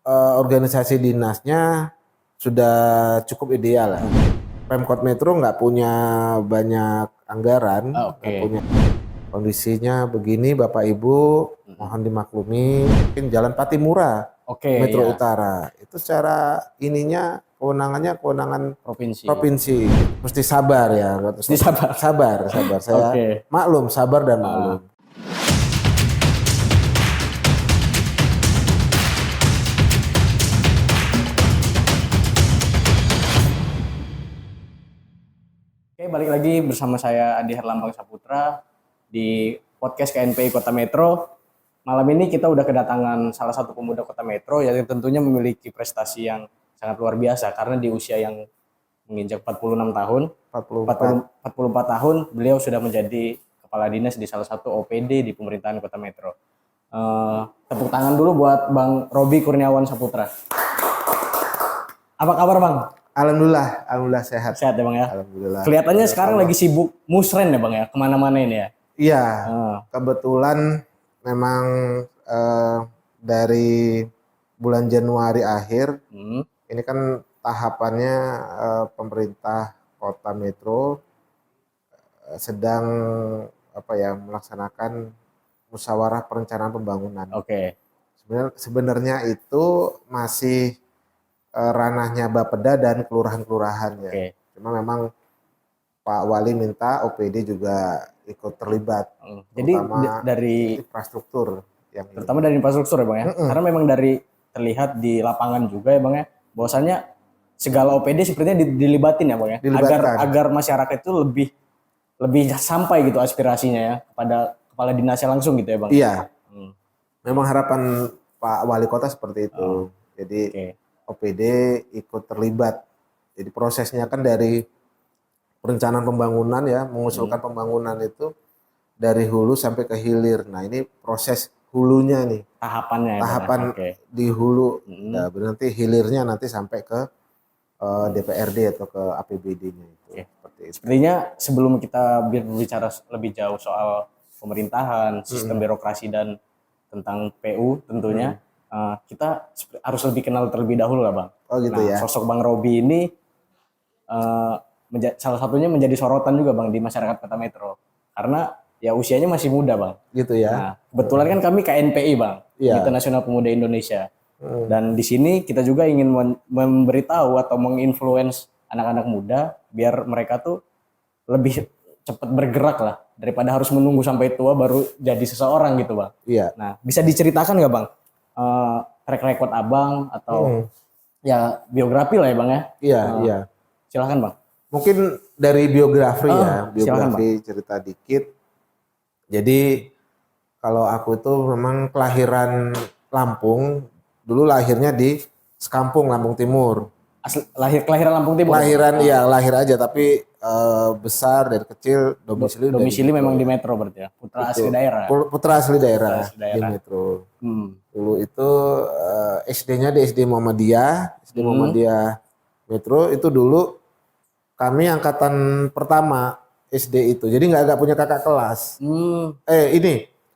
organisasi dinasnya sudah cukup ideal lah. Pemkot Metro nggak punya banyak anggaran, nggak Oke. punya. Kondisinya begini Bapak Ibu, mohon dimaklumi. Mungkin Jalan Patimura, Oke, Metro ya. Utara. Itu secara ininya kewenangannya kewenangan Provinsi. provinsi. Mesti sabar ya. Mesti sabar. Sabar. Saya Oke. maklum, sabar dan maklum. Oke, balik lagi bersama saya Adi Herlambang Saputra di podcast KNPI Kota Metro. Malam ini kita udah kedatangan salah satu pemuda Kota Metro yang tentunya memiliki prestasi yang sangat luar biasa karena di usia yang menginjak 46 tahun, 44 tahun, beliau sudah menjadi kepala dinas di salah satu OPD di pemerintahan Kota Metro. Tepuk tangan dulu buat Bang Robi Kurniawan Saputra. Apa kabar Bang? Alhamdulillah sehat. Sehat ya Bang ya? Alhamdulillah. Kelihatannya sekarang lagi sibuk musren ya Bang ya, kemana-mana ini ya? Iya, kebetulan memang dari bulan Januari akhir, ini kan tahapannya pemerintah Kota Metro sedang melaksanakan musyawarah perencanaan pembangunan. Oke. Sebenarnya itu masih ranahnya Bapeda dan kelurahan-kelurahan ya. Oke. Cuma memang Pak Wali minta OPD juga ikut terlibat. Jadi dari infrastruktur yang terutama dari infrastruktur ya Bang ya. Karena memang dari terlihat di lapangan juga ya Bang ya, bahwasannya segala OPD sepertinya dilibatin ya Bang ya. Agar masyarakat itu lebih sampai gitu aspirasinya ya kepada kepala dinasnya langsung gitu ya Bang. Iya. Memang harapan Pak Wali Kota seperti itu. Jadi OPD ikut terlibat. Jadi prosesnya kan dari perencanaan pembangunan ya, mengusulkan pembangunan itu dari hulu sampai ke hilir. Nah ini proses hulunya nih. Tahapannya. Tahapan di hulu. Nah, nanti hilirnya nanti sampai ke DPRD atau ke APBD-nya itu. Sepertinya sebelum kita berbicara lebih jauh soal pemerintahan, sistem birokrasi dan tentang PU tentunya, kita harus lebih kenal terlebih dahulu lah Bang. Oh gitu ya. Sosok Bang Robi ini salah satunya menjadi sorotan juga Bang di masyarakat Kota Metro. Karena ya usianya masih muda Bang. Gitu ya. Nah, kebetulan kan kami KNPI Bang, Komite Nasional Pemuda Indonesia. Dan di sini kita juga ingin memberitahu atau menginfluence anak-anak muda biar mereka tuh lebih cepat bergerak lah daripada harus menunggu sampai tua baru jadi seseorang gitu Bang. Iya. Nah, bisa diceritakan nggak Bang track record Abang atau ya biografi lah ya Bang ya? Iya. Silakan Bang. Mungkin dari biografi silakan, cerita dikit. Jadi kalau aku itu memang kelahiran Lampung, dulu lahirnya di Sekampung, Lampung Timur. Kelahiran Lampung Timur. Lahir aja tapi besar dari kecil domisili memang di Metro berarti ya. Putra asli daerah. Putra asli daerah di Metro. Dulu itu SD-nya di SD Muhammadiyah, Muhammadiyah Metro itu dulu kami angkatan pertama SD itu. Jadi nggak punya kakak kelas. Ini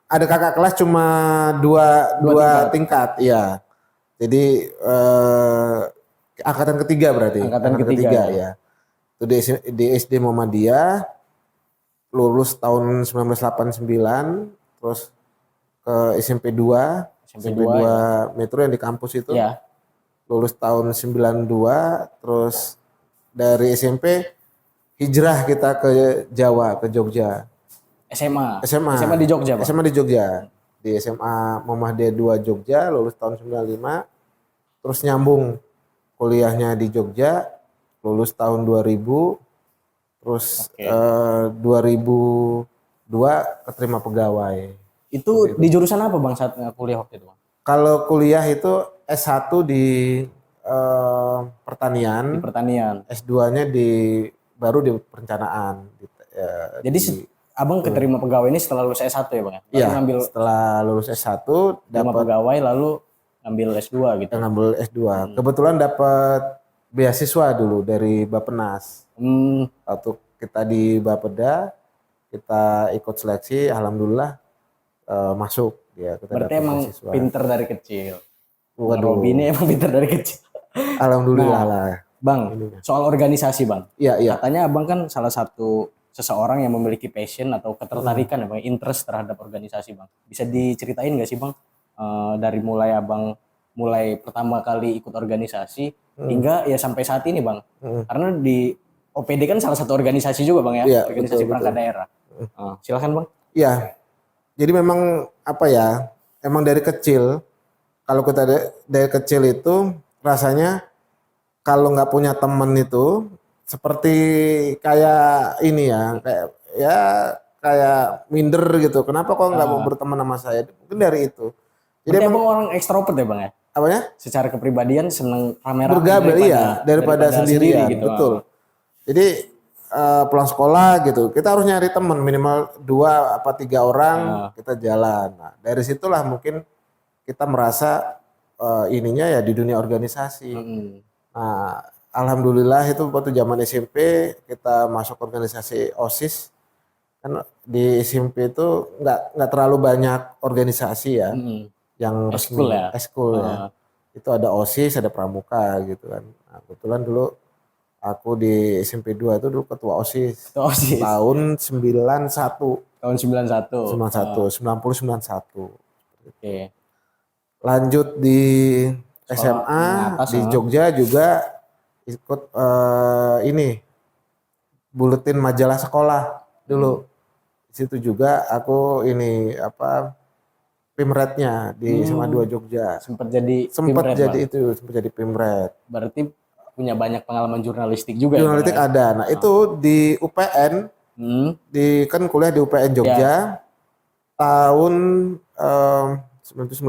ada kakak kelas cuma dua tingkat. Iya. Jadi angkatan ketiga berarti. Angkatan ketiga ya. Itu di SD Muhammadiyah, lulus tahun 1989, terus ke SMP 2 Metro yang di kampus itu. Ya. Lulus tahun 92, terus dari SMP hijrah kita ke Jawa, ke Jogja. SMA di Jogja Pak? SMA di Jogja. Di SMA Muhammadiyah 2 Jogja, lulus tahun 95, terus nyambung kuliahnya di Jogja, lulus tahun 2000, terus 2002 keterima pegawai. Itu di jurusan apa Bang saat kuliah waktu itu Bang? Kalau kuliah itu S1 di pertanian. Di pertanian. S2-nya baru di perencanaan. Jadi Abang keterima pegawai ini setelah lulus S1 ya Bang? Iya, setelah lulus S1 dapat pegawai lalu ngambil S2 gitu. Ngambil S2. Kebetulan dapat beasiswa dulu dari Bappenas. Waktu kita di Bapeda, kita ikut seleksi, alhamdulillah masuk ya. Berarti emang pinter dari kecil. Waduh. Robi ini emang pintar dari kecil. Alhamdulillah Nah, lah. Bang, soal organisasi Bang. Iya, iya. Katanya Abang kan salah satu seseorang yang memiliki passion atau ketertarikan ya Bang, interest terhadap organisasi Bang. Bisa diceritain nggak sih Bang, dari mulai Abang mulai pertama kali ikut organisasi hingga ya sampai saat ini Bang. Karena di OPD kan salah satu organisasi juga Bang ya, Iya, organisasi betul, perangkat daerah. Silakan Bang. Iya. Jadi memang apa ya? Emang dari kecil, kalau kita dari kecil itu rasanya kalau nggak punya temen itu seperti kayak ini ya, kayak minder gitu. Kenapa kok nggak mau berteman sama saya? Mungkin dari itu. Jadi Berarti emang Abang orang ekstrovert ya Bang ya? apanya? Secara kepribadian seneng rame-rame Bergabel iya daripada sendirian, gitu. betul. Jadi pulang sekolah gitu, kita harus nyari teman minimal 2 apa 3 orang kita jalan. Nah, dari situlah mungkin kita merasa ininya ya di dunia organisasi. Nah, alhamdulillah itu waktu zaman SMP kita masuk organisasi OSIS. Kan di SMP itu nggak terlalu banyak organisasi ya yang resmi, Eskul ya? eskul ya. Itu ada OSIS, ada pramuka gitu kan. Nah, kebetulan dulu aku di SMP 2 itu dulu ketua OSIS. Ketua OSIS. Tahun 91. Tahun 91. 91. Oke. Lanjut di SMA atas, di Jogja juga ikut ini buletin majalah sekolah dulu. Di situ juga aku ini apa Pimretnya di SMA 2 Jogja. Sempat jadi Sempat Pimret, jadi Bang. itu, sempat jadi Pimret. Berarti punya banyak pengalaman jurnalistik juga Jurnalistik ya, Bang, ada. Nah, itu di UPN kan kuliah di UPN Jogja tahun 1998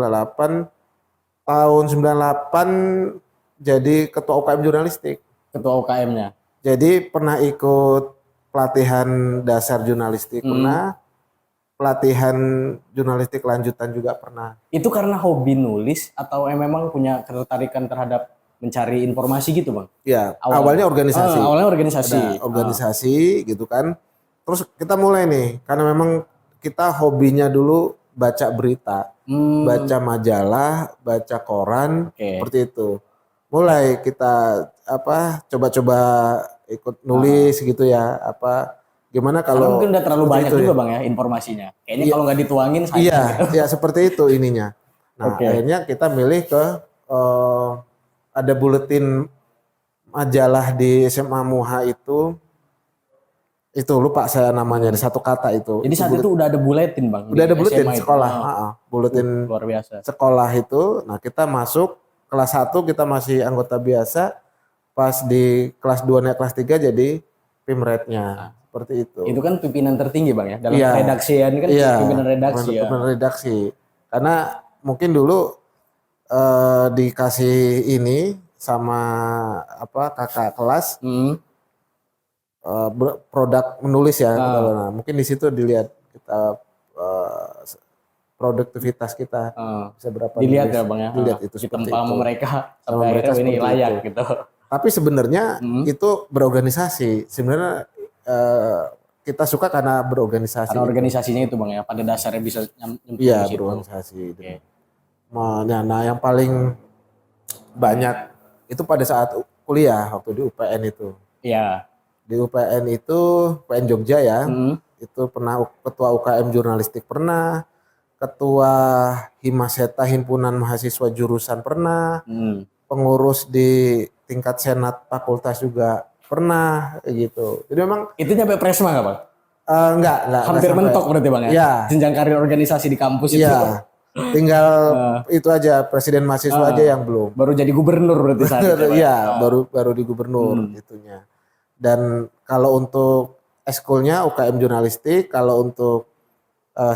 tahun 98 jadi ketua UKM jurnalistik. Ketua UKM-nya. Jadi pernah ikut pelatihan dasar jurnalistik pernah, pelatihan jurnalistik lanjutan juga pernah. Itu karena hobi nulis atau memang punya ketertarikan terhadap mencari informasi gitu Bang? Ya, awalnya organisasi. Awalnya organisasi. Ada organisasi gitu kan. Terus kita mulai nih, karena memang kita hobinya dulu baca berita, baca majalah, baca koran, seperti itu. Mulai kita coba-coba ikut nulis gitu ya, gimana Karena kalau mungkin udah terlalu banyak juga Bang ya informasinya. Kayaknya kalau nggak dituangin sayang. Iya, ya seperti itu ininya. Nah, akhirnya kita milih ke ada buletin majalah di SMA Muha itu lupa saya namanya, ada satu kata itu. Jadi saat itu udah ada buletin Bang. Udah ada buletin SMA sekolah, buletin luar biasa. Sekolah itu. Nah, kita masuk kelas 1 kita masih anggota biasa, pas di kelas 2 naik kelas 3 jadi Pimretnya. Seperti itu. Itu kan pimpinan tertinggi Bang ya dalam redaksian kan pimpinan redaksi ya. Pimpinan redaksi. Karena mungkin dulu dikasih ini sama kakak kelas produk menulis ya. Nah, mungkin di situ dilihat kita produktivitas kita bisa berapa dilihat nulis. ya Bang ya. Dilihat itu seperti itu. Mereka sama mereka ini layak itu. gitu. Tapi sebenarnya itu berorganisasi. Sebenarnya kita suka karena berorganisasi. Karena organisasinya itu Bang ya, pada dasarnya bisa nyemplung iya, di situ. berorganisasi. Nah, yang paling banyak itu pada saat kuliah waktu di UPN itu. Iya. Di UPN itu, UPN Jogja ya, itu pernah ketua UKM jurnalistik pernah, ketua Himaseta Himpunan Mahasiswa Jurusan pernah, pengurus di tingkat senat fakultas juga pernah gitu. Jadi memang itu nyampe presma nggak Bang? Enggak Hampir mentok berarti Bang ya. Iya. Jenjang karir organisasi di kampus itu. Iya. Tinggal itu aja presiden mahasiswa aja yang belum. Baru jadi gubernur berarti saat itu. Iya, baru di gubernur itunya. Dan kalau untuk eskulnya UKM jurnalistik, kalau untuk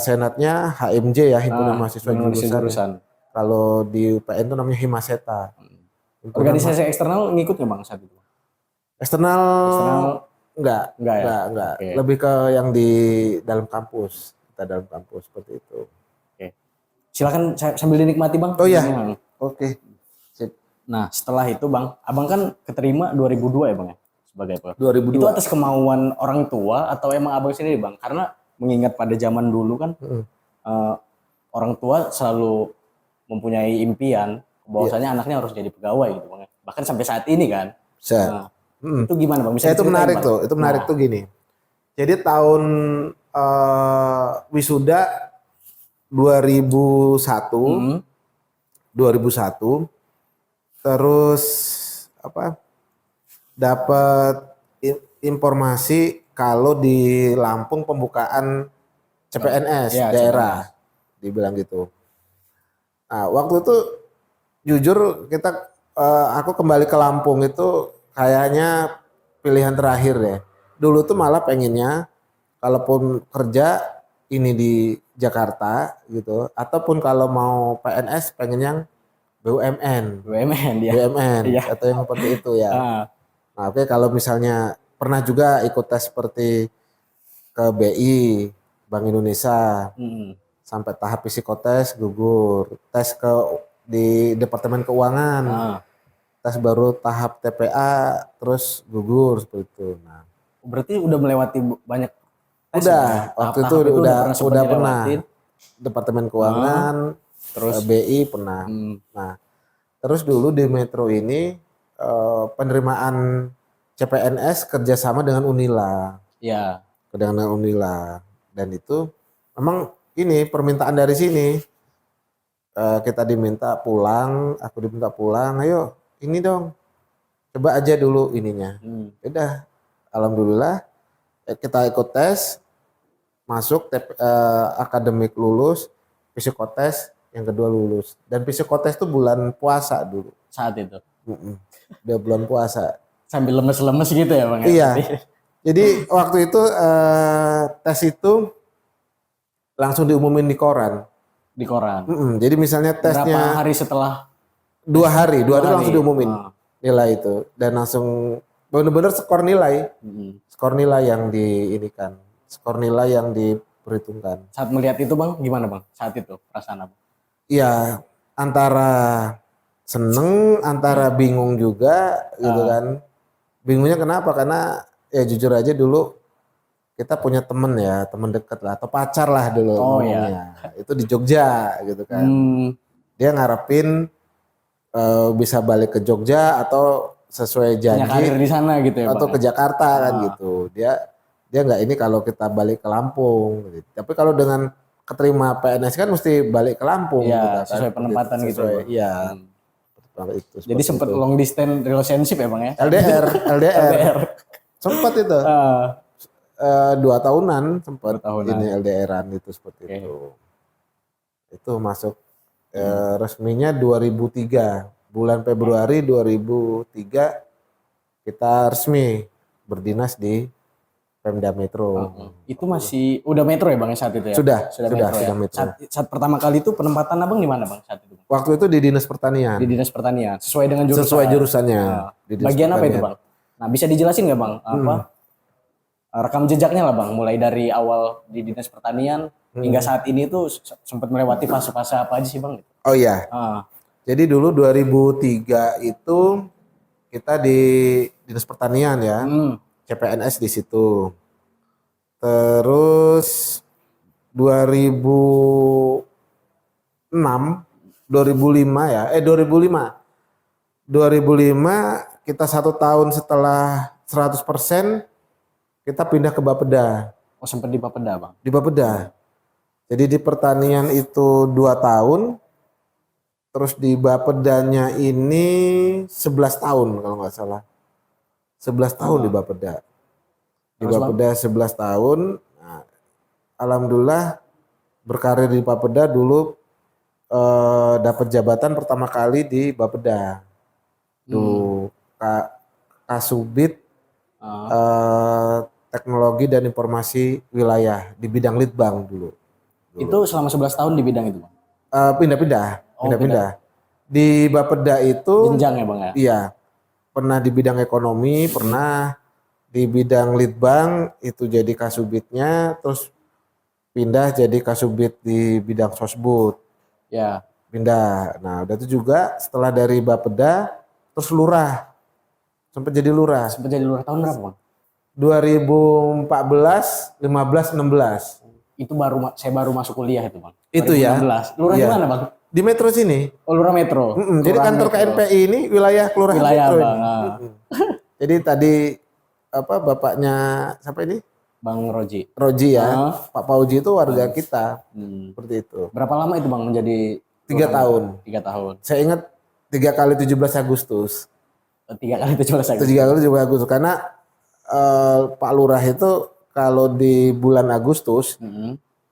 senatnya HMJ ya, Himpunan Mahasiswa Jurusan. Kalau di UPN itu namanya Himaseta. Organisasi eksternal ngikut nggak Bang saat itu? Eksternal enggak. Okay. Lebih ke yang di dalam kampus. Kita dalam kampus seperti itu. Oke. Silakan sambil dinikmati Bang. Oh iya. Oke. Sip. Nah, setelah itu Bang, Abang kan keterima 2002 ya Bang ya? Sebagai apa? 2002. Itu atas kemauan orang tua atau emang Abang sendiri Bang? Karena mengingat pada zaman dulu kan orang tua selalu mempunyai impian bahwasanya anaknya harus jadi pegawai gitu Bang. Bahkan sampai saat ini kan. Bisa. Nah, itu gimana Bang? Bisa Itu diceritain, menarik Bang? tuh. Itu menarik tuh gini. Jadi tahun wisuda 2001, 2001 terus apa? Dapat informasi kalau di Lampung pembukaan CPNS Ya, daerah, dibilang gitu. Nah, waktu itu jujur aku kembali ke Lampung itu kayaknya pilihan terakhir ya. Dulu tuh malah pengennya kalaupun kerja ini di Jakarta gitu, ataupun kalau mau PNS pengen yang BUMN, BUMN ya. BUMN Iya. atau yang seperti itu ya. Ah, Nah, oke kalau misalnya pernah juga ikut tes seperti ke BI, Bank Indonesia, sampai tahap psikotes gugur, tes di Departemen Keuangan, tes baru tahap TPA, terus gugur seperti itu. Nah, berarti udah melewati banyak tes udah ya? waktu itu Tahap-tahap udah sempat pernah dilewatin. Departemen Keuangan, Terus BI pernah. Nah, terus dulu di Metro ini penerimaan CPNS kerjasama dengan Unila. ya, Dengan Unila, dan itu memang ini permintaan dari sini. Kita diminta pulang, aku diminta pulang, ayo ini dong, coba aja dulu ininya. Udah, alhamdulillah kita ikut tes, masuk akademik lulus, psikotes yang kedua lulus, dan psikotes itu bulan puasa dulu. saat itu. Udah bulan puasa. Sambil lemes-lemes gitu ya Bang? Iya. Jadi waktu itu tes itu langsung diumumin di koran. Di koran. Jadi misalnya tesnya Berapa hari setelah? 2 hari langsung diumumin Ah. nilai itu, dan langsung benar-benar skor nilai, skor nilai yang diinikan, skor nilai yang diperhitungkan. Saat melihat itu Bang, gimana Bang? Saat itu perasaan apa? Iya, antara seneng, antara bingung juga gitu kan. Bingungnya kenapa? Karena ya jujur aja dulu kita punya temen ya, temen deket lah atau pacar lah dulu ngomongnya. Itu di Jogja gitu kan. Dia ngarepin bisa balik ke Jogja atau sesuai janji Punya karir di sana gitu ya atau Bang? ke Jakarta kan gitu. Dia nggak ini kalau kita balik ke Lampung. Gitu. Tapi kalau dengan keterima PNS kan mesti balik ke Lampung. Iya, kita, kan. sesuai penempatan gitu. Iya. Itu, jadi sempat long distance relationship ya Bang ya? LDR. Sempat itu. 2 tahunan sempat ini LDRan itu seperti itu. Itu masuk resminya 2003. Bulan Februari 2003 kita resmi berdinas di Pemda Metro. Itu masih udah Metro ya Bang saat itu ya? Sudah Metro. Saat pertama kali itu penempatan Abang di mana Bang saat itu? Waktu itu di Dinas Pertanian. Di Dinas Pertanian, sesuai dengan jurusan. Sesuai jurusannya. Bagian apa itu Bang? Nah bisa dijelasin nggak Bang? Rekam jejaknya lah Bang, mulai dari awal di Dinas Pertanian hingga saat ini tuh sempat melewati fase-fase apa aja sih Bang? Oh iya. Jadi dulu 2003 itu kita di Dinas Pertanian ya, CPNS di situ. Terus 2006, 2005 ya, 2005 kita 1 tahun setelah 100% kita pindah ke Bapeda. Oh sempat di Bapeda Bang? Di Bapeda. Jadi di pertanian itu 2 tahun, terus di Bapedanya ini 11 tahun kalau nggak salah. 11 tahun di Bapeda. Di Bapeda 11 tahun. Nah, alhamdulillah berkarir di Bapeda dulu dapat jabatan pertama kali di Bapeda. Tuh Kasubit teknologi dan informasi wilayah di bidang litbang dulu. Itu selama 11 tahun di bidang itu Bang? Pindah-pindah. Di Bapeda itu jenjang ya Bang ya? Iya. Pernah di bidang ekonomi, pernah di bidang litbang itu jadi kasubitnya, terus pindah jadi kasubit di bidang sosbud. Ya. Pindah. Nah, udah itu juga setelah dari Bapeda terus lurah. Sempat jadi lurah. Sempat jadi lurah tahun berapa Bang? 2014, 15, 16. Itu saya baru masuk kuliah itu Bang. Itu 2016. ya. Lurah di mana Bang? Di Metro sini. Oh, Lurah Metro. Jadi Kelurahan kantor Metro. KNPI ini wilayah Kelurahan Wilayah Metro Bang. ini. Jadi tadi bapaknya siapa ini? Bang Roji. Roji ya. Pak Pauji itu warga Ah. kita. Seperti itu. Berapa lama itu Bang menjadi 3 tahun. 3 tahun. Saya ingat 3 kali 17 Agustus. 3 kali 17 Agustus. 3 kali 17 Agustus karena Pak Lurah itu kalau di bulan Agustus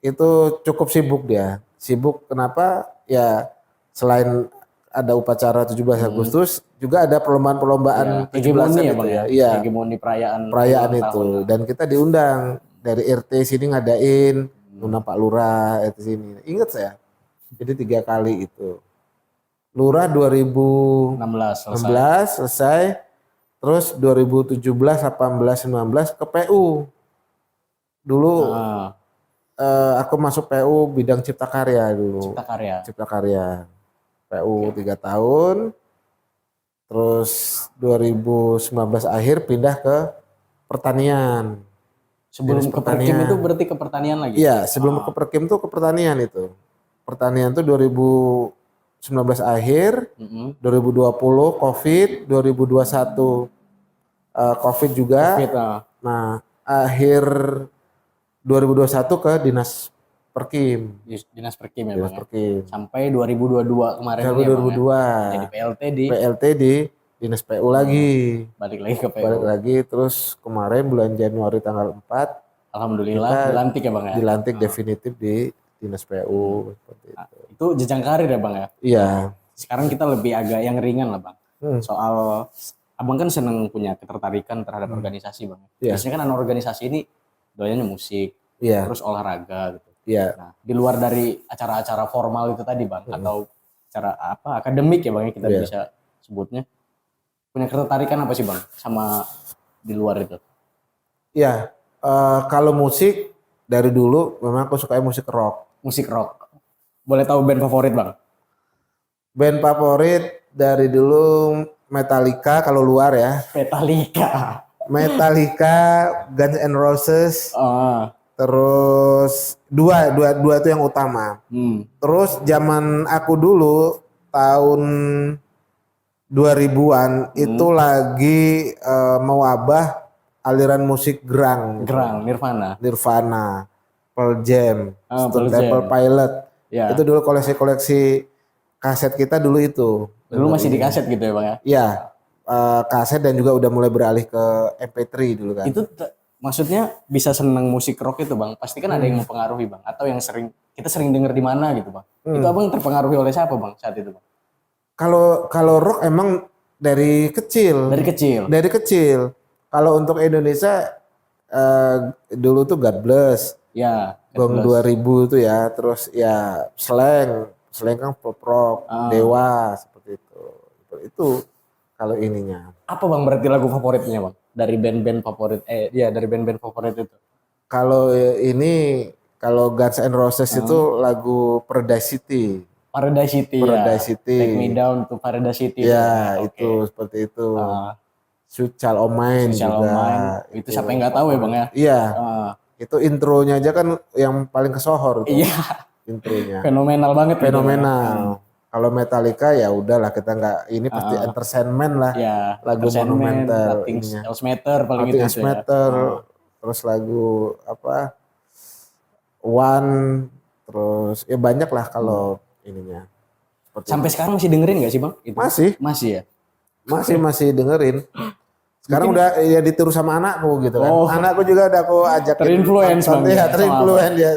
itu cukup sibuk dia. Sibuk kenapa? Ya selain ada upacara 17 Agustus juga ada perlombaan-perlombaan 17 Hegemoni ya Bang itu ya. Iya, Hegemoni perayaan perayaan ulang itu. tahun. Dan kita diundang dari RT sini ngadain, undang Pak Lurah RT sini. Ingat saya. Jadi 3 kali itu. Lurah 2016 selesai. Terus 2017, 18, 19 ke PU. Dulu aku masuk PU bidang Cipta Karya dulu. Cipta Karya. PU 3 tahun. Terus 2019 akhir pindah ke pertanian. Sebelum Dinas ke Perkim itu berarti ke pertanian lagi? Iya, sebelum ke Perkim tuh ke pertanian itu. Pertanian tuh 2019 akhir, 2020 COVID, 2021 COVID juga. COVID, Nah, akhir 2021 ke Dinas Perkim. Dinas Perkim ya Dinas Bang. Perkim. Sampai 2022 kemarin Sampai ini ya, 2022. Bang, ya? Jadi PLT di Dinas PU lagi. Balik lagi ke PU. Balik lagi terus kemarin bulan Januari tanggal 4 Alhamdulillah dilantik ya Bang ya. dilantik definitif di Dinas PU seperti itu. Itu jenjang karir ya Bang ya. Iya. Sekarang kita lebih agak yang ringan lah Bang. Soal Abang kan seneng punya ketertarikan terhadap organisasi Bang. Iya. Biasanya kan anak organisasi ini doyannya musik, Iya. terus olahraga gitu. Iya. Nah, di luar dari acara-acara formal itu tadi Bang, atau acara apa akademik ya Bang ya kita Iya. bisa sebutnya. Punya ketertarikan apa sih Bang sama di luar itu? Iya. Kalau musik dari dulu memang aku suka musik rock. Musik rock. Boleh tahu band favorit Bang? Band favorit dari dulu Metallica kalau luar ya. Metallica, Guns N' Roses. Terus dua itu yang utama. Terus zaman aku dulu tahun 2000-an itu lagi mewabah aliran musik grunge. Nirvana, Pearl Jam, Stone Temple Pilot. Ya. Itu dulu koleksi kaset kita dulu itu. Dulu masih di kaset gitu ya Bang ya? Iya, kaset dan juga udah mulai beralih ke MP3 dulu kan. Itu maksudnya bisa seneng musik rock itu Bang, pasti kan ada yang mempengaruhi Bang, atau yang kita sering denger di mana gitu Bang. Itu Abang terpengaruhi oleh siapa Bang saat itu Bang? Kalau rock emang dari kecil. Dari kecil. Kalau untuk Indonesia dulu tuh God Bless. Ya. Gong 2000 tuh ya, terus ya Slank kan pop rock, Dewa seperti itu. Itu kalau ininya. Apa Bang berarti lagu favoritnya Bang? Dari band-band favorit dari band-band favorit itu. Kalau kalau Guns N' Roses itu lagu Paradise City. Paradise City. Take Me Down to Paradise City. Ya, itu seperti itu. Sweet Child O' Mine juga. Itu siapa yang nggak tahu ya Bang ya? Iya. Itu intronya aja kan yang paling kesohor tuh. Iya. Intronya. Fenomenal banget. Fenomenal. Kalau Metallica ya udahlah kita nggak ini pasti Entertainment lah. Ya, lagu monumental. Else Matter paling itu. Else Matter. Terus lagu apa? One. Terus ya banyak lah kalau ininya. Sampai sekarang masih dengerin nggak sih Bang? Itu? Masih ya. Masih dengerin. Sekarang udah ya ditiru sama anakku gitu kan. Anakku juga udah aku ajak terinfluence dia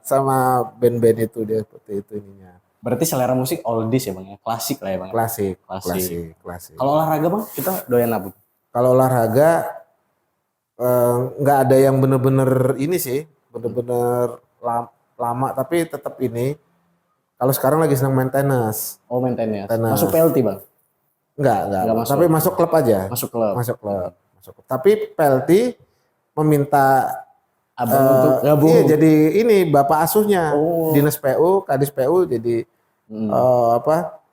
sama band-band itu dia seperti itu ininya. Berarti selera musik oldies ya Bang ya. Klasik lah ya Bang. Klasik. Kalau olahraga Bang, kita doyan apa? Kalau olahraga nggak ada yang bener-bener ini sih, bener-bener lama tapi tetap ini. Kalau sekarang lagi senang main tenis. Oh, main tenis. Masuk PLT Bang? Enggak masuk. Tapi masuk klub aja. Masuk klub. Tapi PLT meminta Abang untuk gabung. Iya, jadi ini bapak asuhnya. Dinas PU, Kadis PU jadi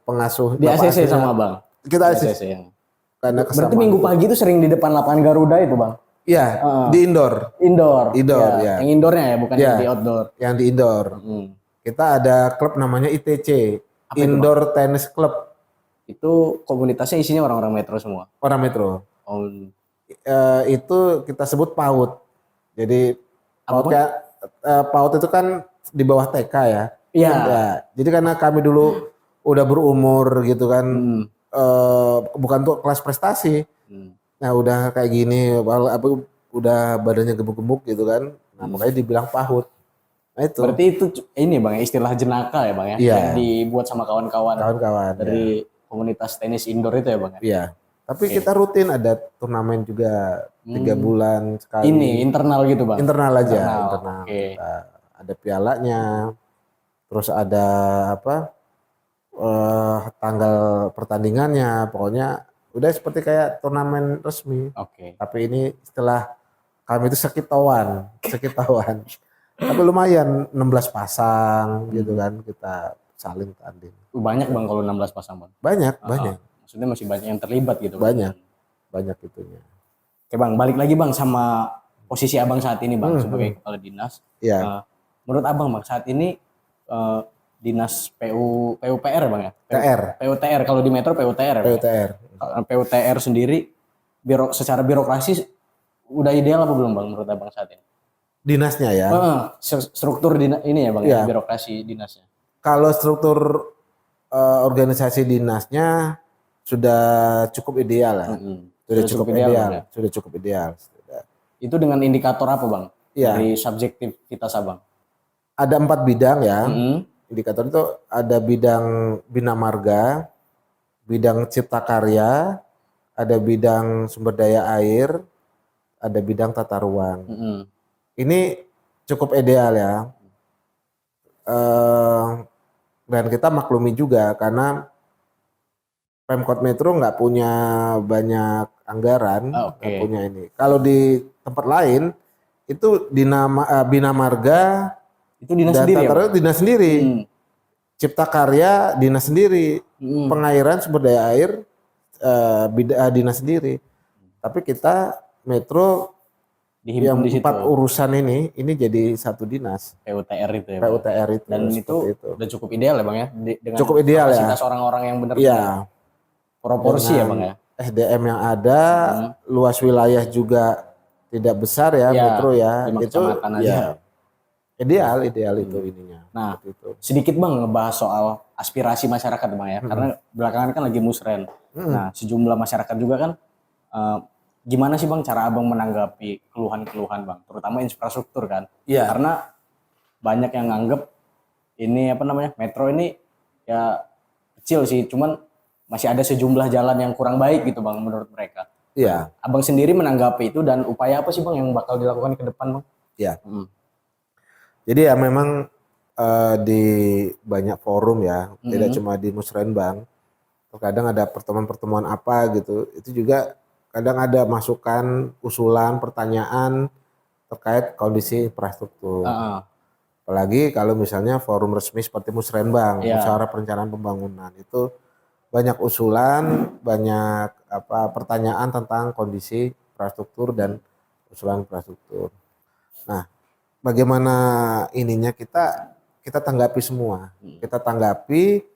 pengasuh. Di ACC sama Bang. Kita ACC. Karena berarti minggu pagi itu sering di depan lapangan Garuda itu Bang? Iya, di indoor. Indoor Ya. Yang indoornya ya, bukan yang di outdoor. Yang di indoor. Kita ada klub namanya ITC. Apa itu, Bang? Indoor Tennis Club Itu komunitasnya isinya orang-orang Metro semua. orang Metro. Oh, Itu kita sebut PAUD. Jadi apa, PAUD Bang? PAUD itu kan di bawah TK ya. Iya. Ya, jadi karena kami dulu udah berumur gitu kan, Hmm. bukan untuk kelas prestasi. Hmm. Nah udah kayak gini, udah badannya gemuk-gemuk gitu kan. Nah makanya dibilang PAUD. Nah itu Berarti itu ini Bang ya, istilah jenaka ya Bang ya, Iya. yang dibuat sama kawan-kawan kawan-kawan. dari komunitas tenis indoor itu ya Bang ya. Iya. Tapi Oke. kita rutin ada turnamen juga 3 bulan sekali. Ini internal gitu Bang. Internal aja, Internal, internal. oke. Kita ada pialanya, terus ada apa? Tanggal pertandingannya, pokoknya udah seperti kayak turnamen resmi. Oke. Tapi ini setelah kami itu sekitawan. Tapi lumayan 16 pasang gitu kan kita saling tanding. Banyak Bang kalau 16 pasang Bang. Banyak, Ah, banyak, Maksudnya masih banyak yang terlibat gitu. Bang. banyak, banyak itunya. Oke Bang, balik lagi Bang sama posisi Abang saat ini Bang sebagai kepala dinas. Iya. Menurut Abang Bang saat ini dinas PUPR ya Bang ya? TR, PUTR kalau di Metro PUTR ya Bang ya? PUTR. PUTR sendiri secara birokrasi udah ideal apa belum Bang menurut Abang saat ini? Dinasnya ya. Struktur ini ya Bang Iya. ya, birokrasi dinasnya. Kalau struktur organisasi dinasnya sudah cukup ideal lah. Sudah cukup ideal. Bang, ya? Sudah cukup ideal. Sudah. Itu dengan indikator apa Bang? Iya. Dari subjektivitas Abang. Ada 4 bidang ya. Mm-mm. Indikator itu ada bidang bina marga, bidang cipta karya, ada bidang sumber daya air, ada bidang tata ruang. Mm-mm. Ini cukup ideal ya. Dan kita maklumi juga karena Pemkot Metro nggak punya banyak anggaran, nggak punya ini. Kalau di tempat lain itu bina marga Itu dinas dan sendiri ya tata Bang? ruang dinas sendiri, cipta karya dinas sendiri, pengairan sumber daya air dinas sendiri. Tapi kita Metro Dihimpun yang di situ. 4 urusan ini jadi satu dinas. PUTR itu ya Bang? PUTR itu. Dan itu udah cukup ideal ya Bang ya? Dengan Cukup ideal ya. kapasitas orang-orang yang benar Iya. proporsi ya Bang ya? SDM yang ada, luas wilayah juga tidak besar ya, Iya, Metro ya. 5 Itu kecamatan aja. ya. Ideal itu ininya. Nah, seperti itu. sedikit Bang ngebahas soal aspirasi masyarakat Bang ya, karena belakangan kan lagi musren. Nah, sejumlah masyarakat juga kan gimana sih Bang cara Abang menanggapi keluhan-keluhan Bang, terutama infrastruktur kan? Iya. Karena banyak yang nganggep ini apa namanya Metro ini ya kecil sih, cuman masih ada sejumlah jalan yang kurang baik gitu Bang menurut mereka. Iya. Abang sendiri menanggapi itu dan upaya apa sih Bang yang bakal dilakukan ke depan Bang? Iya. Jadi ya memang di banyak forum ya, tidak cuma di Musrenbang. Terkadang ada pertemuan-pertemuan apa gitu, itu juga kadang ada masukan, usulan, pertanyaan terkait kondisi infrastruktur. Apalagi kalau misalnya forum resmi seperti Musrenbang, Musyawarah Perencanaan Pembangunan, itu banyak usulan, banyak pertanyaan tentang kondisi infrastruktur dan usulan infrastruktur. Nah, bagaimana ininya kita tanggapi semua. Kita tanggapi,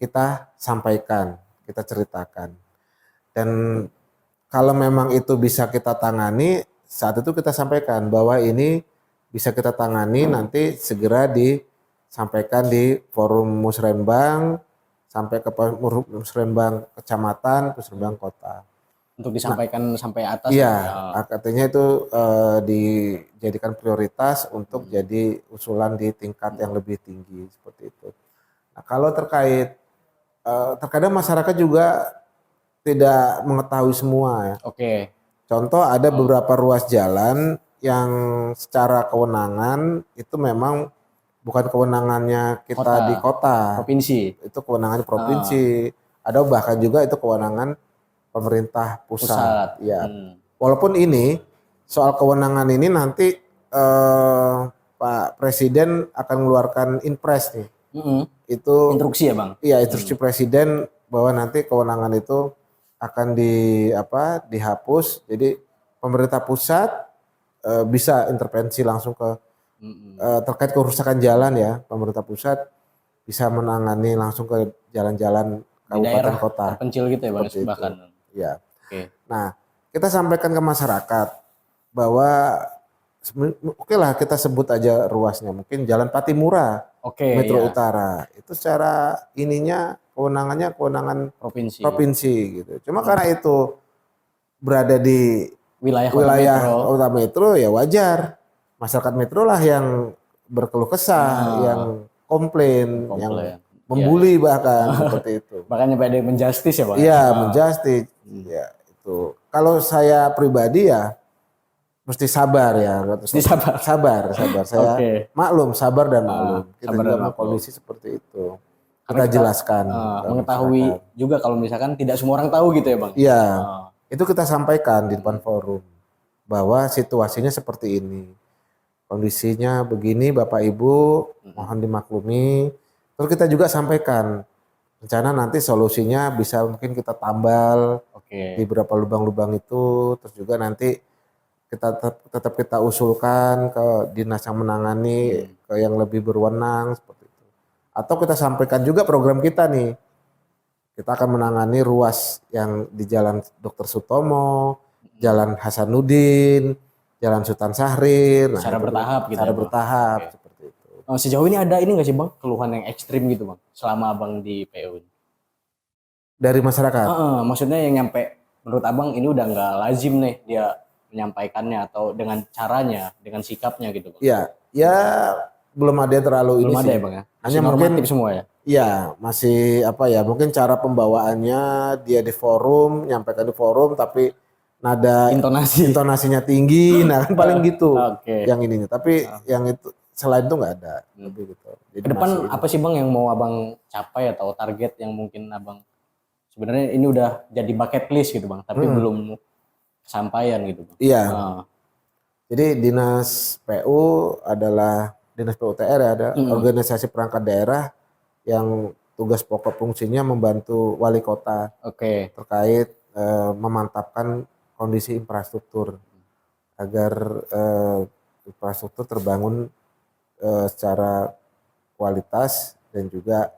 kita sampaikan, kita ceritakan. Dan kalau memang itu bisa kita tangani, saat itu kita sampaikan bahwa ini bisa kita tangani, nanti segera disampaikan di forum Musrenbang, sampai ke Musrenbang Kecamatan, Musrenbang Kota. Untuk disampaikan sampai atas. Iya, katanya itu dijadikan prioritas untuk jadi usulan di tingkat yang lebih tinggi seperti itu. Nah, kalau terkait terkadang masyarakat juga tidak mengetahui semua ya. Oke. Contoh ada beberapa ruas jalan yang secara kewenangan itu memang bukan kewenangannya kita di kota. Provinsi. Itu kewenangan provinsi. Ada bahkan juga itu kewenangan pemerintah pusat. Ya. Walaupun ini soal kewenangan ini nanti Pak Presiden akan mengeluarkan Inpres nih. Itu instruksi ya Bang? Iya, instruksi Presiden bahwa nanti kewenangan itu akan dihapus. Jadi pemerintah pusat bisa intervensi langsung ke terkait kerusakan jalan ya. Pemerintah pusat bisa menangani langsung ke jalan-jalan Di kabupaten daerah kota. terpencil gitu ya bang, Seperti itu. bahkan. Ya. Oke. Nah, kita sampaikan ke masyarakat bahwa oke lah kita sebut aja ruasnya, mungkin Jalan Patimura, Oke, Metro ya. Utara. Itu secara ininya kewenangannya kewenangan Provinsi. provinsi gitu. Cuma karena itu berada di Wilayah kota wilayah metro. kota metro ya wajar. Masyarakat metro lah yang berkeluh kesah, yang komplain, yang Komplain. membuli bahkan seperti itu. Makanya pada menjustis ya bang. Iya, menjustice. Ya, itu. Kalau saya pribadi ya mesti sabar ya. Mesti sabar. Sabar. Saya Oke. maklum, sabar dan maklum. Kita sabar juga dan maklum. kondisi seperti itu. Karena Kita jelaskan. ke mengetahui masyarakat. juga kalau misalkan tidak semua orang tahu gitu ya bang. Iya. Itu kita sampaikan di depan forum bahwa situasinya seperti ini. Kondisinya begini Bapak Ibu, mohon dimaklumi. Terus kita juga sampaikan rencana nanti solusinya bisa mungkin kita tambal Oke. di beberapa lubang-lubang itu, terus juga nanti kita tetap kita usulkan ke dinas yang menangani, ke yang lebih berwenang seperti itu. Atau kita sampaikan juga program kita nih. Kita akan menangani ruas yang di Jalan Dr. Sutomo, Jalan Hasanuddin, Jalan Sultan Syahrir. Secara bertahap gitu Secara ya, Bang? bertahap Oke. seperti itu. Sejauh ini ada ini nggak sih bang keluhan yang ekstrim gitu bang selama abang di PU? Dari masyarakat. Maksudnya yang nyampe menurut abang ini udah nggak lazim nih dia menyampaikannya atau dengan caranya, dengan sikapnya gitu bang? Iya, ya belum ada yang terlalu Belum ini ada sih. ya bang ya? Masih Hanya mungkin normatif semua ya? iya, masih apa ya? Mungkin cara pembawaannya dia di forum, nyampaikan di forum, tapi nada intonasinya tinggi, nah kan paling gitu. Oke. Yang ininya. Tapi yang itu selain itu nggak ada. Lebih gitu. Jadi Ke depan masih apa sih bang yang mau abang capai atau target yang mungkin abang sebenarnya ini udah jadi bucket list gitu bang, tapi belum kesampaian gitu bang? Iya. Jadi dinas PU adalah dinas PUTR ya, ada organisasi perangkat daerah yang tugas pokok fungsinya membantu wali kota Oke. terkait memantapkan kondisi infrastruktur agar infrastruktur terbangun secara kualitas dan juga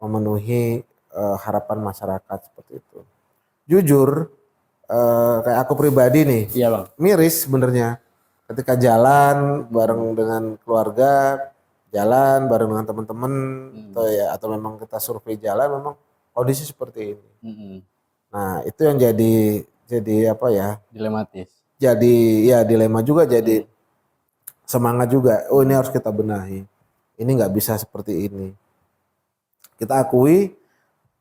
memenuhi harapan masyarakat seperti itu. Jujur kayak aku pribadi nih, Iya bang. miris sebenarnya ketika jalan bareng dengan keluarga, jalan bareng dengan teman-teman atau memang kita survei jalan memang kondisi seperti ini. Nah, itu yang jadi apa ya? Dilematis. Jadi ya dilema juga, jadi semangat juga. Oh, ini harus kita benahi. Ini nggak bisa seperti ini. Kita akui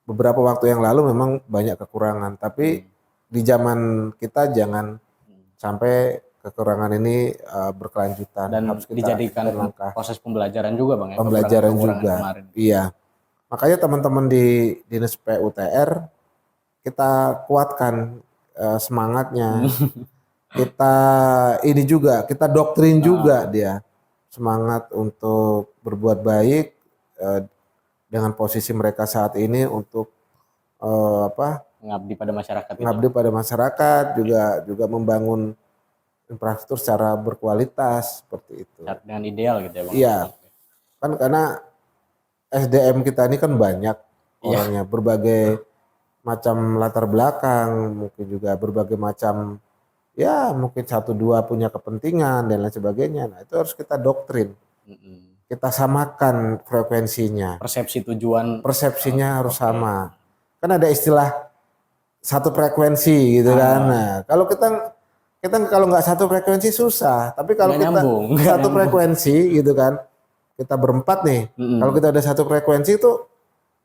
beberapa waktu yang lalu memang banyak kekurangan, tapi di zaman kita jangan sampai kekurangan ini berkelanjutan. Dan harus kita dijadikan langkah. proses pembelajaran juga bang ya? Pembelajaran Kekurangan juga. kemarin. Iya. Makanya teman-teman di Dinas PUTR kita kuatkan semangatnya. Kita ini juga, kita doktrin juga dia semangat untuk berbuat baik dengan posisi mereka saat ini untuk Mengabdi pada masyarakat. Mengabdi pada masyarakat, juga membangun infrastruktur secara berkualitas seperti itu. Dengan ideal gitu ya bang? Iya. Kan karena SDM kita ini kan banyak orangnya, berbagai macam latar belakang, mungkin juga berbagai macam ya mungkin 1-2 punya kepentingan dan lain sebagainya. Nah, itu harus kita doktrin. Kita samakan frekuensinya. Persepsinya harus sama. Kan ada istilah satu frekuensi gitu kan. Nah, kalau kita kalau nggak satu frekuensi susah. Tapi kalau kita satu frekuensi gitu kan, kita berempat nih. Kalau kita ada satu frekuensi itu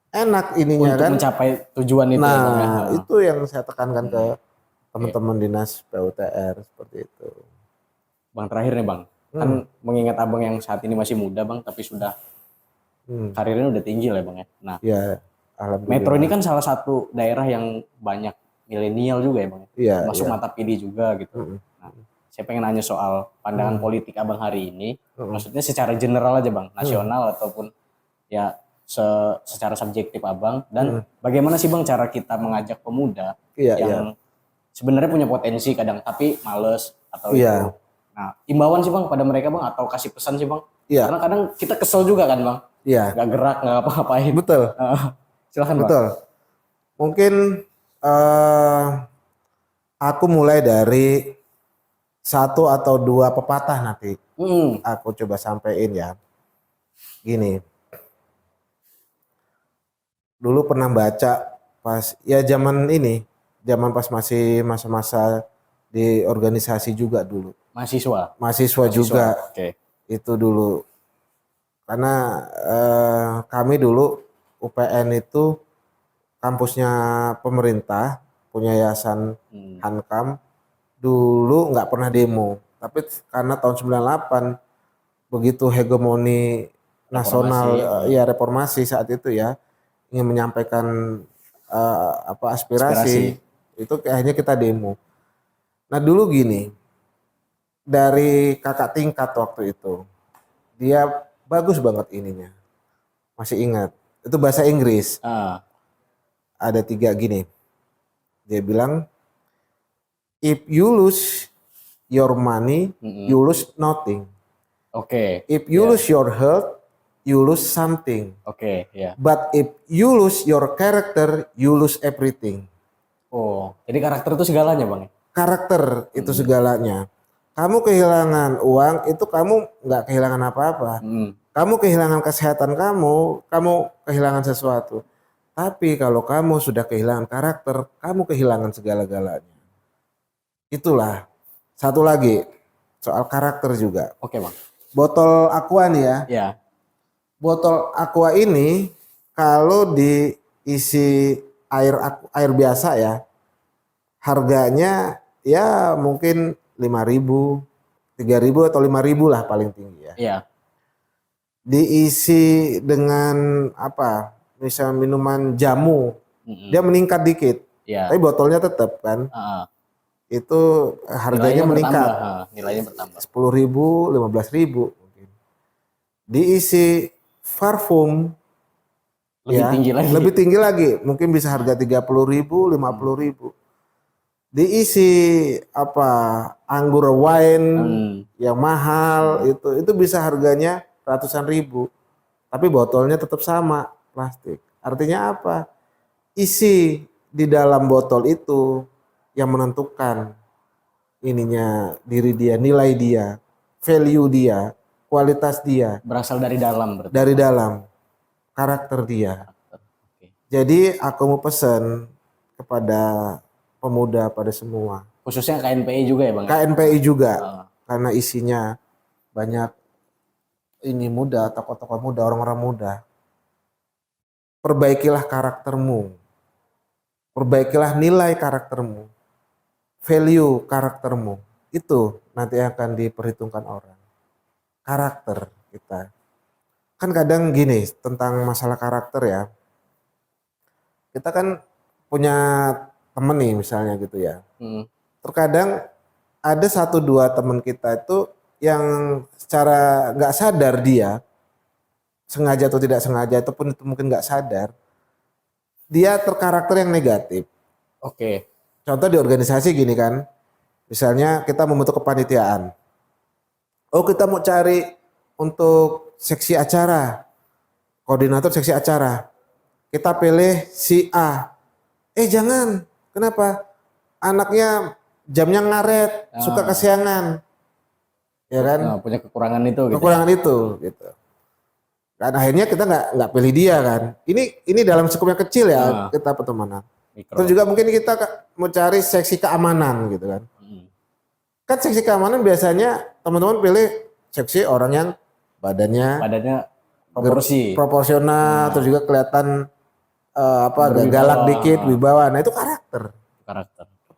enak ininya untuk kan. mencapai tujuan itu. Nah, itu yang saya tekankan ke teman-teman dinas PUTR seperti itu. Bang, terakhir nih bang, kan mengingat abang yang saat ini masih muda bang, tapi sudah karirnya udah tinggi lah bang ya. Nah, ya, alhamdulillah. Metro ini kan salah satu daerah yang banyak milenial juga ya bang, masuk mata pilih juga gitu. Nah, saya pengen nanya soal pandangan politik abang hari ini, maksudnya secara general aja bang, nasional ataupun ya secara subjektif abang, dan bagaimana sih bang cara kita mengajak pemuda yang sebenarnya punya potensi kadang tapi males atau itu. Nah, imbauan sih bang pada mereka bang atau kasih pesan sih bang? Karena kadang kita kesel juga kan bang. Iya, nggak gerak, nggak apa-apain. betul, Silakan Bang. betul. Mungkin eh aku mulai dari satu atau dua pepatah nanti. Aku coba sampein ya. Gini, dulu pernah baca pas ya zaman pas masih masa-masa di organisasi juga dulu. Mahasiswa juga Oke. itu dulu. Karena kami dulu UPN itu kampusnya pemerintah, punya yayasan Hankam, dulu nggak pernah demo. Tapi karena tahun 98 begitu hegemoni nasional reformasi saat itu ya, ingin menyampaikan aspirasi, itu akhirnya kita demo. Nah dulu gini, dari kakak tingkat waktu itu, dia bagus banget ininya, masih ingat, itu bahasa Inggris. Ada 3 gini, dia bilang, if you lose your money, you lose nothing. If you lose your health, you lose something. But if you lose your character, you lose everything. Oh, jadi karakter itu segalanya Bang? Karakter itu segalanya. Kamu kehilangan uang, itu kamu nggak kehilangan apa-apa. Kamu kehilangan kesehatan kamu kehilangan sesuatu. Tapi kalau kamu sudah kehilangan karakter, kamu kehilangan segala-galanya. Itulah. Satu lagi, soal karakter juga. Oke Bang. Botol aqua nih ya. Ya. Botol aqua ini kalau diisi air biasa ya, harganya ya mungkin 5.000, 3.000 atau 5.000 lah paling tinggi ya. Iya. Diisi dengan apa? Misal minuman jamu, dia meningkat dikit. Tapi botolnya tetap kan. Itu harganya meningkat. Nilainya bertambah. 10.000, 15.000 mungkin. Diisi parfum lebih tinggi lagi, mungkin bisa harga 30.000, 50.000. Diisi anggur wine yang mahal, itu bisa harganya ratusan ribu, tapi botolnya tetap sama, plastik. Artinya apa? Isi di dalam botol itu yang menentukan ininya, diri dia, nilai dia, value dia, kualitas dia. Berasal dari dalam berarti. Dari dalam, karakter dia. Jadi aku mau pesan kepada pemuda, pada semua. Khususnya KNPI juga ya Bang? KNPI juga, karena isinya banyak ini muda, tokoh-tokoh muda, orang-orang muda. Perbaikilah karaktermu. Perbaikilah nilai karaktermu. Value karaktermu. Itu nanti akan diperhitungkan orang. Karakter kita. Kan kadang gini tentang masalah karakter ya. Kita kan punya temen nih misalnya gitu ya. Terkadang ada 1-2 teman kita itu yang secara nggak sadar dia, sengaja atau tidak sengaja, ataupun itu mungkin nggak sadar, dia terkarakter yang negatif. Contoh di organisasi gini kan, misalnya kita membentuk kepanitiaan. Oh kita mau cari untuk seksi acara, koordinator seksi acara. Kita pilih si A. Jangan, kenapa? Anaknya jamnya ngaret, suka kesiangan. Ya kan? Punya kekurangan itu gitu. Kekurangan itu gitu. Dan akhirnya kita nggak pilih dia kan. Ini dalam skupnya kecil ya, kita pertemanan. Terus juga mungkin kita mau cari seksi keamanan gitu kan. Kan seksi keamanan biasanya teman-teman pilih seksi orang yang badannya proporsional, terus juga kelihatan galak dikit, wibawa. Nah itu karakter.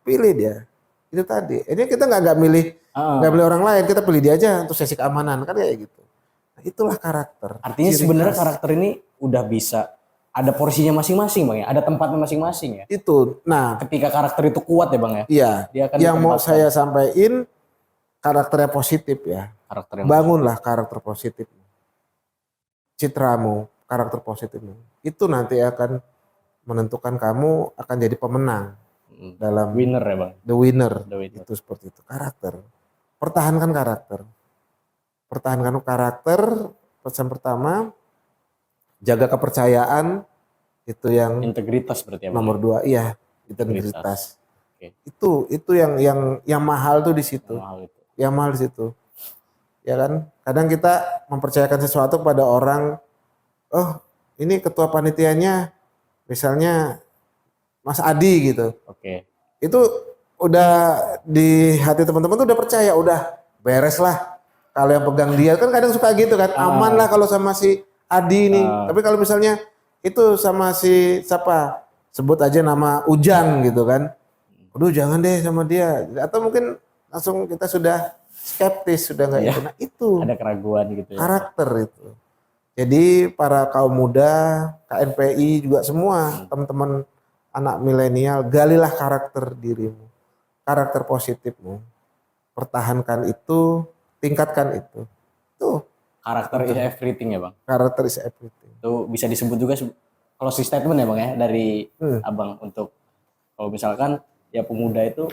Pilih dia. Itu tadi. Ini kita nggak milih orang lain, kita pilih dia aja untuk seksi keamanan kan kayak gitu. Nah, itulah karakter. Artinya sebenarnya karakter ini udah bisa ada porsinya masing-masing Bang ya, ada tempatnya masing-masing ya. Itu. Nah, ketika karakter itu kuat ya Bang ya. Iya. Yang mau saya sampaikan karakternya positif ya. Bangunlah karakter positif. Citramu, karakter positifmu. Itu nanti akan menentukan kamu akan jadi pemenang dalam winner ya Bang. The winner. Itu seperti itu. Karakter. Pertahankan karakter. Pesan pertama, jaga kepercayaan itu yang Integritas berarti ya Bang. nomor 2. Iya, integritas. Oke. Itu yang mahal tuh di situ. Mahal itu. Yang mahal di situ. Ya kan? Kadang kita mempercayakan sesuatu pada orang, oh, ini ketua panitianya misalnya Mas Adi gitu. Oke. Itu udah di hati teman-teman tuh udah percaya, udah beres lah. Kalau yang pegang dia kan kadang suka gitu kan, aman lah kalau sama si Adi nih. Tapi kalau misalnya itu sama si siapa, sebut aja nama Ujang gitu kan. Aduh jangan deh sama dia. Atau mungkin langsung kita sudah skeptis, sudah nggak itu. Nah itu Ada keraguan gitu ya. karakter itu. Jadi para kaum muda, KNPI juga semua teman-teman anak milenial, galilah karakter dirimu, karakter positifmu, pertahankan itu, tingkatkan itu. Tuh Karakter is everything ya Bang. karakter is everything. Itu bisa disebut juga closing statement ya Bang ya dari Abang untuk kalau misalkan ya pemuda itu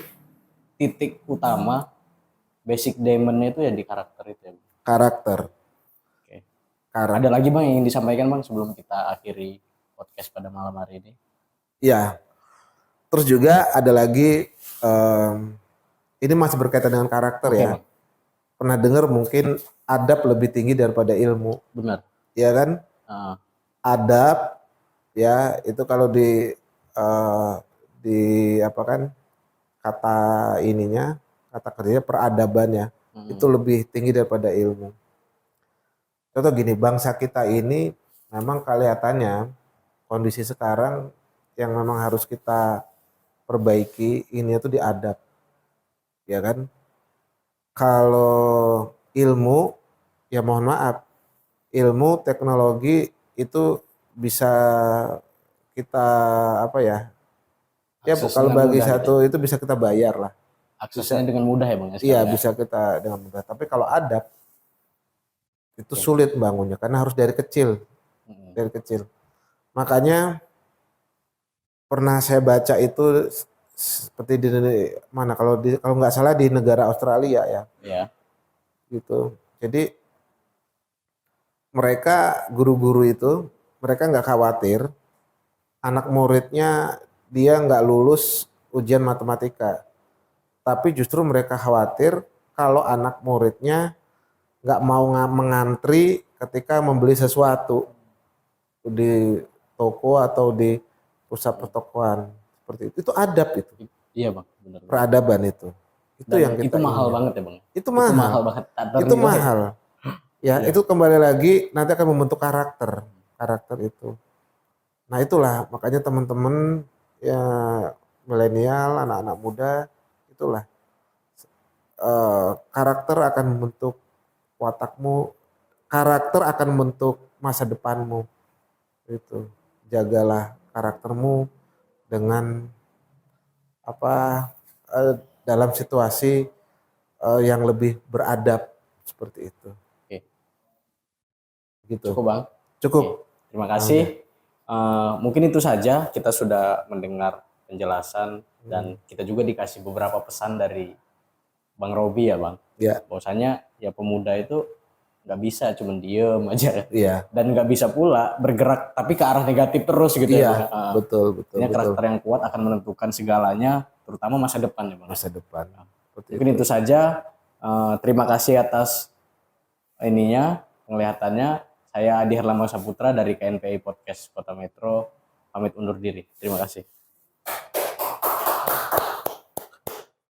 titik utama basic diamond-nya itu ya di karakter itu ya Bang. Karakter. Oke. Karakter. Ada lagi Bang yang ingin disampaikan Bang sebelum kita akhiri podcast pada malam hari ini? Ya. Terus juga ada lagi ini masih berkaitan dengan karakter ya. Bang. Pernah dengar mungkin adab lebih tinggi daripada ilmu. Benar. Ya kan? Adab ya itu kalau di apa kan kata ininya, kata kerjanya peradabannya itu lebih tinggi daripada ilmu. Contoh gini, bangsa kita ini memang kelihatannya kondisi sekarang yang memang harus kita perbaiki ini itu di adab. Ya kan? Kalau ilmu ya mohon maaf, ilmu teknologi itu bisa kita apa ya? Ya kalau bagi satu itu bisa kita bayar lah. Aksesnya dengan mudah ya Bang? Iya bisa kita dengan mudah. Tapi kalau adab itu sulit bangunnya karena harus dari kecil, dari kecil. Makanya pernah saya baca itu seperti di mana kalau nggak salah di negara Australia ya. Iya. Gitu. Jadi mereka guru-guru itu mereka nggak khawatir anak muridnya dia nggak lulus ujian matematika. Tapi justru mereka khawatir kalau anak muridnya nggak mau mengantri ketika membeli sesuatu di toko atau di pusat pertokoan seperti itu. Itu adab itu. Iya Bang, benar. Peradaban itu. Itu yang kita itu mahal banget ya Bang. Itu mahal banget. Itu mahal. Ya, itu kembali lagi nanti akan membentuk karakter itu. Nah, itulah makanya teman-teman ya milenial, anak-anak muda itulah karakter akan membentuk watakmu, karakter akan membentuk masa depanmu. Itu. Jagalah karaktermu dengan dalam situasi yang lebih beradab seperti itu. Oke. Gitu. Cukup Bang. Cukup. Oke. Terima kasih. Mungkin itu saja kita sudah mendengar penjelasan dan kita juga dikasih beberapa pesan dari Bang Robi ya Bang. Ya. Bahwasanya ya pemuda itu nggak bisa cuman diem aja. Iya. Dan nggak bisa pula bergerak tapi ke arah negatif terus gitu ya. Betul. Ini karakter yang kuat akan menentukan segalanya, terutama masa depan ya Bang. Masa depan. Mungkin itu saja. Terima kasih atas penglihatannya. Saya Adi Herlambang Saputra dari KNPI Podcast Kota Metro. Pamit undur diri. Terima kasih.